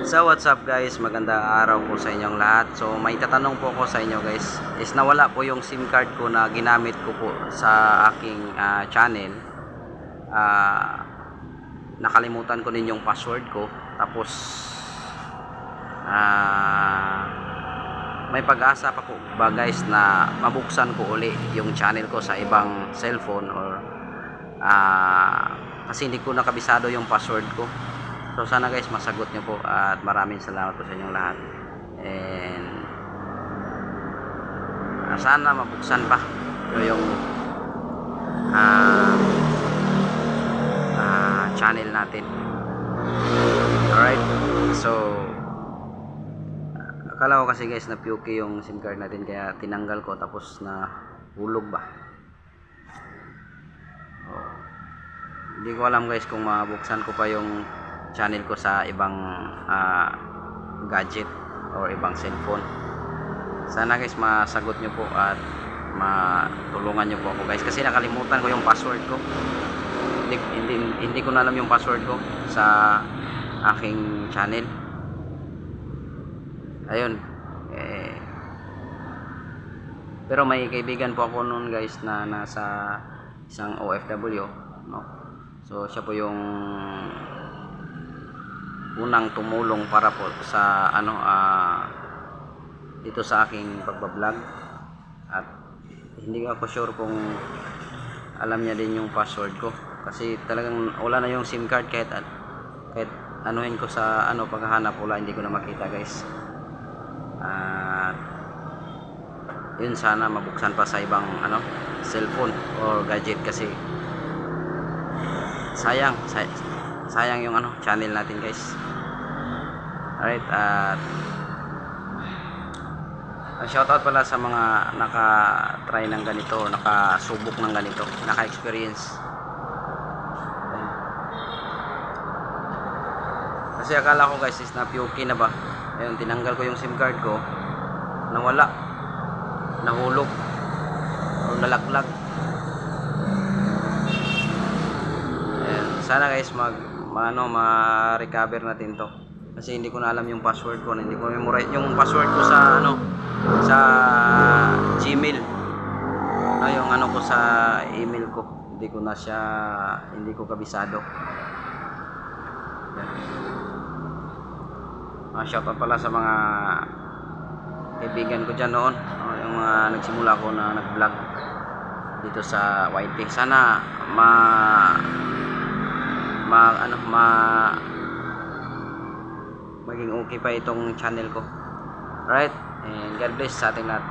So what's up guys, magandang araw po sa inyong lahat. So may tatanong po ako sa inyo guys, is nawala po yung SIM card ko na ginamit ko po sa aking channel. Nakalimutan ko din yung password ko. Tapos may pag-asa pa po ba guys na mabuksan ko uli yung channel ko sa ibang cellphone, or kasi hindi ko nakabisado yung password ko. So sana guys masagot nyo po, at maraming salamat po sa inyong lahat. And sana mabuksan pa yung channel natin. Alright, so akala ko kasi guys na puke yung SIM card natin, kaya tinanggal ko, tapos na hulog ba. Hindi ko alam guys kung mabuksan ko pa yung channel ko sa ibang gadget or ibang cellphone. Sana guys masagot nyo po at matulungan nyo po ako guys, kasi nakalimutan ko yung password ko. Hindi ko na alam yung password ko sa aking channel. Ayun, pero may kaibigan po ako noon guys na nasa isang OFW, no? So siya po yung unang tumulong para po sa dito sa aking pagbablog, at hindi ako sure kung alam niya din yung password ko, kasi talagang wala na yung SIM card. Kahit anuhin ko sa paghahanap, wala, hindi ko na makita guys. At yun, sana mabuksan pa sa ibang cellphone or gadget, kasi sayang yung channel natin guys. Alright, at shoutout pala sa mga naka-try ng ganito, nakasubok ng ganito, naka-experience. Kasi akala ko guys is na puke na ba. Ayun, tinanggal ko yung SIM card ko, nawala, nahulog o nalaglag. Sana guys ma-recover natin to, kasi hindi ko na alam yung password ko, hindi ko memorize yung password ko sa sa Gmail, yung ko sa email ko, hindi ko kabisado. Shoutout pala sa mga kaibigan ko dyan noon, yung mga nagsimula ko na nag-vlog dito sa YT. Sana maging okay pa itong channel ko. Alright, and God bless sa ating lahat.